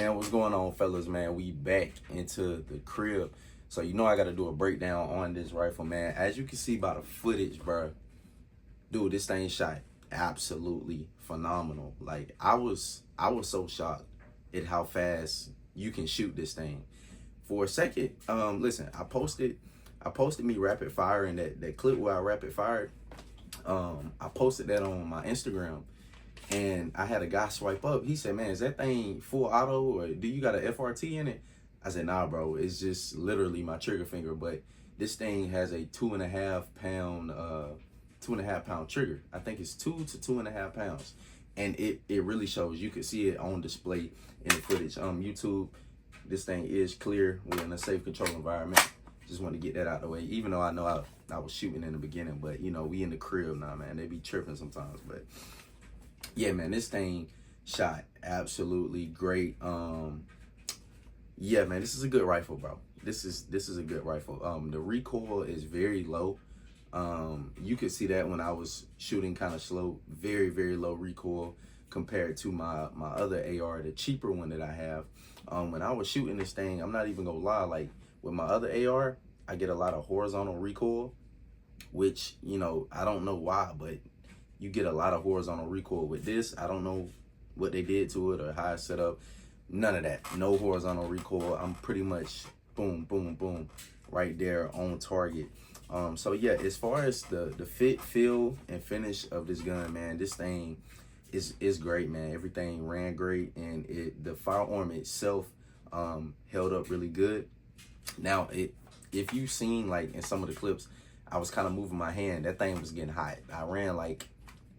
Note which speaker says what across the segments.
Speaker 1: man, what's going on, fellas, man? We back into the crib. So you know I got to do a breakdown on this rifle, man. As you can see by the footage, bro, dude, this thing shot absolutely phenomenal. Like I was so shocked at how fast you can shoot this thing. For a second, listen, I posted me rapid firing that clip where I rapid fired. I posted that on my Instagram. And I had a guy swipe up. He said, man, is that thing full auto or do you got a FRT in it? I said, nah, bro. It's just literally my trigger finger. But this thing has a 2.5 pound trigger. I think it's 2 to 2.5 pounds. And it really shows. You can see it on display in the footage. YouTube, this thing is clear. We're in a safe control environment. Just want to get that out of the way. Even though I know I was shooting in the beginning. But, you know, we in the crib now, man. They be tripping sometimes. But yeah, man, this thing shot absolutely great. Yeah, man, this is a good rifle, bro. This is a good rifle. The recoil is very low. You could see that when I was shooting kind of slow, very, very low recoil compared to my other AR, the cheaper one that I have. When I was shooting this thing, I'm not even gonna lie, like with my other AR, I get a lot of horizontal recoil, which, you know, I don't know why, but you get a lot of horizontal recoil with this. I don't know what they did to it or how it's set up. None of that. No horizontal recoil. I'm pretty much boom, boom, boom, right there on target. So yeah, as far as the fit, feel, and finish of this gun, man, this thing is great, man. Everything ran great, and the firearm itself held up really good. Now, if you've seen like in some of the clips, I was kind of moving my hand. That thing was getting hot. I ran like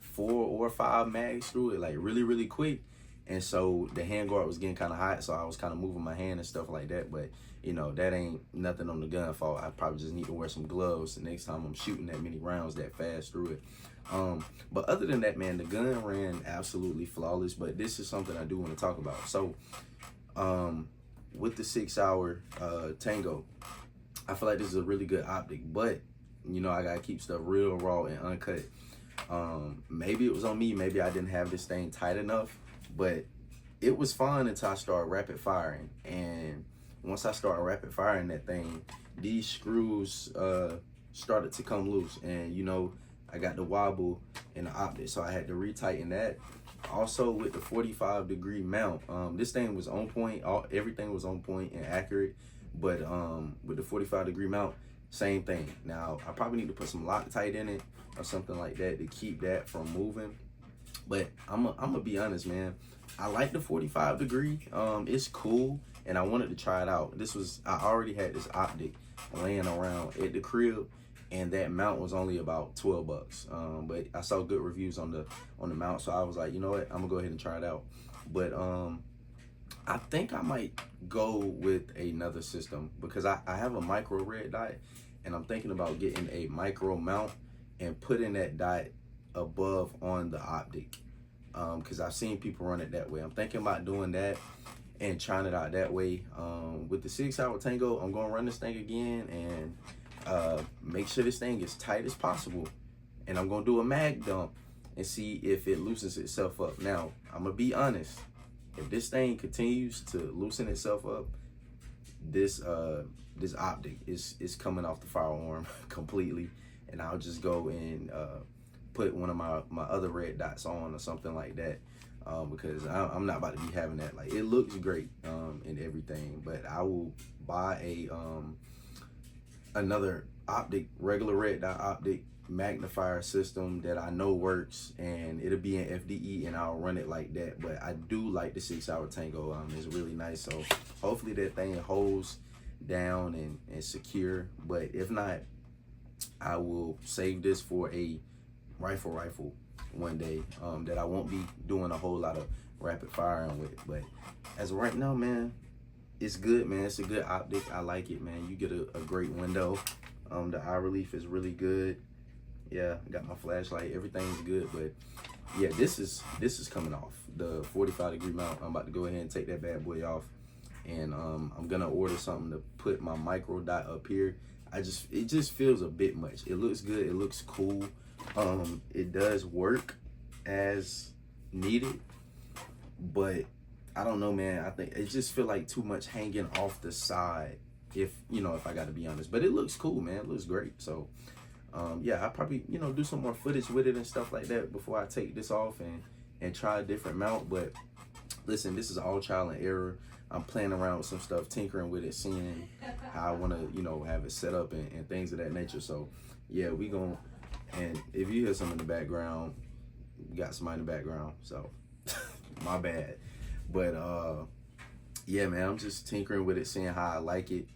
Speaker 1: 4 or 5 mags through it, like really, really quick. And so the handguard was getting kind of hot, so I was kind of moving my hand and stuff like that. But, you know, that ain't nothing on the gun fault. I probably just need to wear some gloves the next time I'm shooting that many rounds that fast through it. But other than that, man, the gun ran absolutely flawless. But this is something I do want to talk about. So with the 6-hour Tango, I feel like this is a really good optic. But, you know, I got to keep stuff real raw and uncut. Maybe it was on me, maybe I didn't have this thing tight enough, but it was fine until I started rapid firing. And once I started rapid firing that thing, these screws started to come loose, and you know, I got the wobble in the optic, so I had to retighten that. Also with the 45-degree mount, this thing was on point. Everything was on point and accurate, but with the 45-degree mount, same thing. Now I probably need to put some Loctite in it or something like that to keep that from moving. But I'm gonna be honest, man. I like the 45-degree. It's cool, and I wanted to try it out. I already had this optic laying around at the crib, and that mount was only about 12 bucks. But I saw good reviews on the mount, so I was like, you know what, I'm gonna go ahead and try it out. But I think I might go with another system because I have a micro red dot, and I'm thinking about getting a micro mount and putting that dot above on the optic, because I've seen people run it that way. I'm thinking about doing that and trying it out that way. With the 6-hour Tango, I'm gonna run this thing again and make sure this thing is tight as possible, and I'm gonna do a mag dump and see if it loosens itself up. Now, I'm gonna be honest, if this thing continues to loosen itself up, this optic is coming off the firearm completely, and I'll just go and put one of my other red dots on or something like that, because I'm not about to be having that. Like, it looks great and everything, but I will buy another optic, regular red dot optic magnifier system that I know works, and it'll be in FDE, and I'll run it like that. But I do like the 6-hour Tango. It's really nice, so hopefully that thing holds down and secure. But if not, I will save this for a rifle one day that I won't be doing a whole lot of rapid firing with. But as of right now, man, it's good, man. It's a good optic. I like it, man. You get a great window. The eye relief is really good. Yeah, got my flashlight. Everything's good. But yeah, this is coming off the 45-degree mount. I'm about to go ahead and take that bad boy off, and I'm gonna order something to put my micro dot up here. It just feels a bit much. It looks good. It looks cool. It does work as needed, but I don't know, man. I think it just feel like too much hanging off the side. If if I got to be honest, but it looks cool, man. It looks great. So, yeah, I probably do some more footage with it and stuff like that before I take this off and try a different mount. But listen, this is all trial and error. I'm playing around with some stuff, tinkering with it, seeing how I want to, have it set up and things of that nature. So, yeah, we going and if you hear some in the background, we got somebody in the background. So, my bad. But, yeah, man, I'm just tinkering with it, seeing how I like it,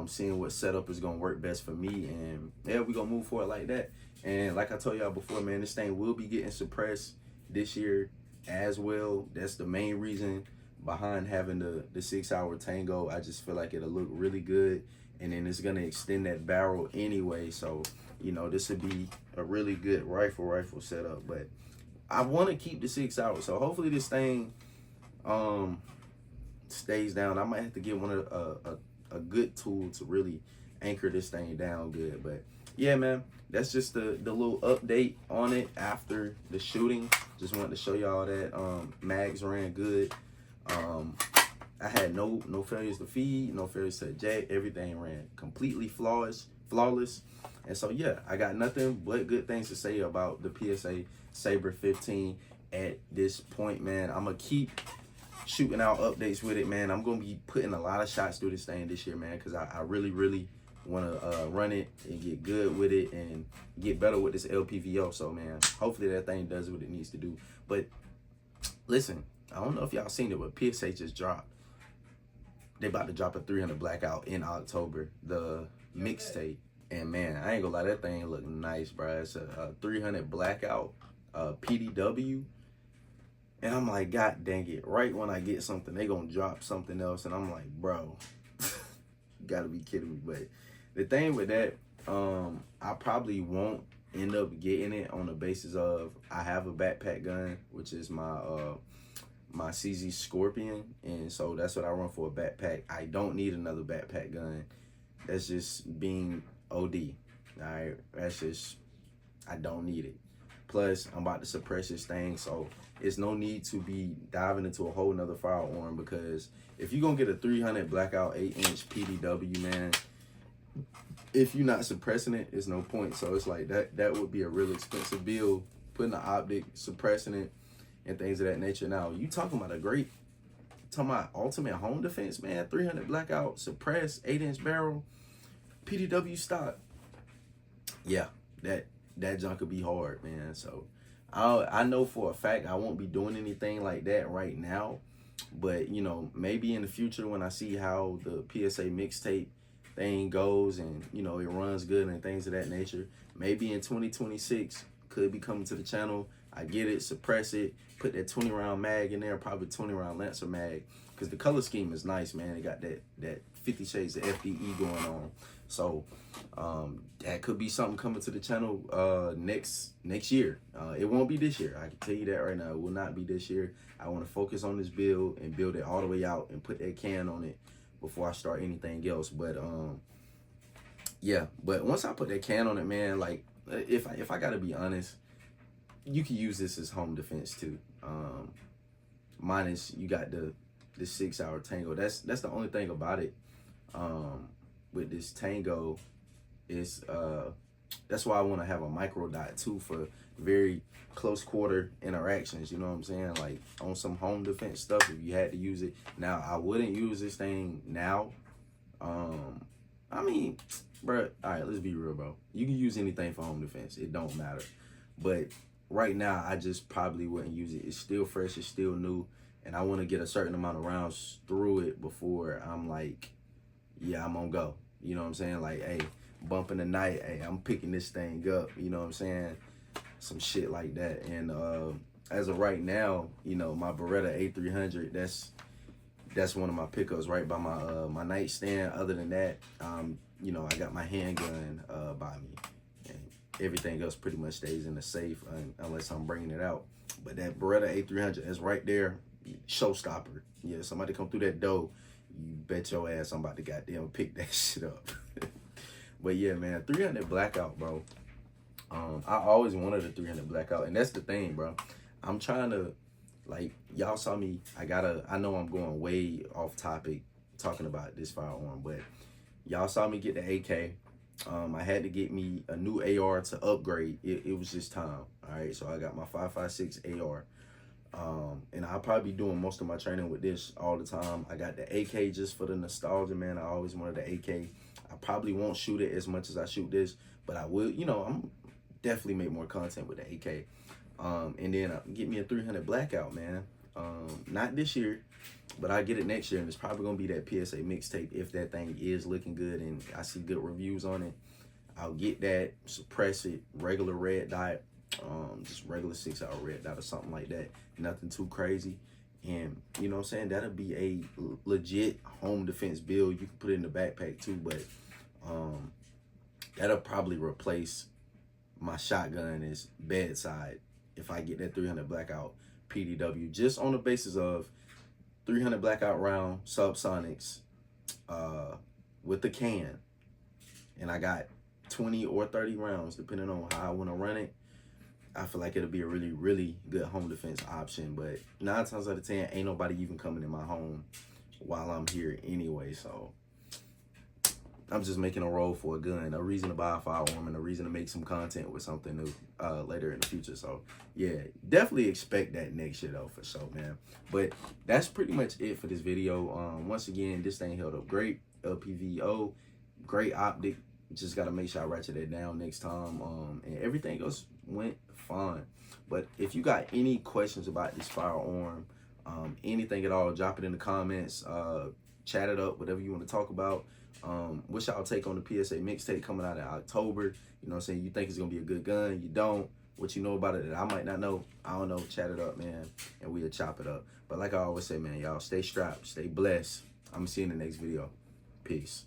Speaker 1: seeing what setup is going to work best for me. And, yeah, we're going to move forward like that. And like I told y'all before, man, this thing will be getting suppressed this year as well. That's the main reason behind having the 6-hour tango. I just feel like it'll look really good, and then it's gonna extend that barrel anyway. So this would be a really good rifle setup. But I want to keep the 6 hours, so hopefully this thing stays down. I might have to get one of a good tool to really anchor this thing down good. But yeah, man, that's just the little update on it after the shooting. Just wanted to show y'all that mags ran good. I had no failures to feed, no failures to eject. Everything ran completely flawless. And so yeah, I got nothing but good things to say about the PSA Sabre 15 at this point, man. I'm gonna keep shooting out updates with it, man. I'm gonna be putting a lot of shots through this thing this year, man, because I really want to run it and get good with it and get better with this LPVO. So, man, hopefully that thing does what it needs to do. But listen, I don't know if y'all seen it, but PSA just dropped. They about to drop a 300 Blackout in October, the mixtape. And man, I ain't gonna lie, that thing look nice, bro. It's a 300 Blackout PDW. And I'm like, God dang it. Right when I get something, they gonna drop something else. And I'm like, bro, you gotta be kidding me. But the thing with that, I probably won't end up getting it on the basis of I have a backpack gun, which is my my CZ Scorpion, and so that's what I run for, a backpack. I don't need another backpack gun. That's just being OD. All right, that's just, I don't need it. Plus, I'm about to suppress this thing, so it's no need to be diving into a whole nother firearm, because if you're gonna get a 300 Blackout 8-inch PDW, man, if you're not suppressing it, it's no point. So it's like that would be a real expensive bill, putting the optic, suppressing it, and things of that nature. Now, you talking about ultimate home defense, man, 300 Blackout, suppressed, 8-inch barrel, PDW stock. Yeah, that junk could be hard, man. So I know for a fact I won't be doing anything like that right now, but maybe in the future when I see how the PSA mixtape thing goes and it runs good and things of that nature, maybe in 2026 could be coming to the channel. I get it, suppress it, put that 20-round mag in there, probably 20-round Lancer mag, because the color scheme is nice, man. It got that 50 Shades of FDE going on. So that could be something coming to the channel next year. It won't be this year. I can tell you that right now. It will not be this year. I want to focus on this build and build it all the way out and put that can on it before I start anything else. But yeah, but once I put that can on it, man, like if I gotta be honest, you can use this as home defense too. Minus you got the 6-hour tango. That's the only thing about it. With this tango is that's why I want to have a micro dot too, for very close quarter interactions. You know what I'm saying? Like on some home defense stuff, if you had to use it. Now, I wouldn't use this thing now. I mean, bro, all right, let's be real, bro. You can use anything for home defense. It don't matter. But right now, I just probably wouldn't use it. It's still fresh. It's still new. And I want to get a certain amount of rounds through it before I'm like, yeah, I'm gonna go. You know what I'm saying? Like, hey, bumping the night, hey, I'm picking this thing up. You know what I'm saying? Some shit like that. And as of right now, my Beretta A300, that's one of my pickups right by my my nightstand. Other than that, I got my handgun by me, and everything else pretty much stays in the safe unless I'm bringing it out. But that Beretta A300 is right there, showstopper. Yeah, somebody come through that door, you bet your ass I'm about to goddamn pick that shit up. But yeah, man, 300 Blackout, bro. I always wanted a 300 Blackout, and that's the thing, bro. I'm trying to Like, y'all saw me, I know I'm going way off topic talking about this firearm, but y'all saw me get the AK. I had to get me a new AR to upgrade. It was just time. All right, so I got my 5.56 AR. And I'll probably be doing most of my training with this all the time. I got the AK just for the nostalgia, man. I always wanted the AK. I probably won't shoot it as much as I shoot this, but I will, I'm definitely make more content with the AK. And then get me a 300 blackout, man. Not this year, but I get it next year, and it's probably gonna be that PSA mixtape if that thing is looking good and I see good reviews on it. I'll get that, suppress it, regular red dot, just regular 6-hour red dot or something like that. Nothing too crazy. And you know what I'm saying, that'll be a legit home defense build. You can put it in the backpack too, but that'll probably replace my shotgun as bedside if I get that 300 blackout PDW, just on the basis of 300 blackout round subsonics with the can, and I got 20 or 30 rounds depending on how I want to run it. I feel like it'll be a really, really good home defense option. But 9 times out of 10, ain't nobody even coming in my home while I'm here anyway. So I'm just making a roll for a gun, a reason to buy a firearm, and a reason to make some content with something new later in the future. So yeah, definitely expect that next year though, for sure, man. But that's pretty much it for this video. Once again, this thing held up great. LPVO, great optic. Just gotta make sure I ratchet it down next time. And everything else went fine. But if you got any questions about this firearm, anything at all, drop it in the comments. Chat it up, whatever you want to talk about. What's y'all take on the PSA mixtape coming out in October? You know what I'm saying? You think it's gonna be a good gun? You don't? What you know about it that I might not know? I don't know. Chat it up, man, and we'll chop it up. But like I always say, man, y'all stay strapped, stay blessed. I'm gonna see you in the next video. Peace.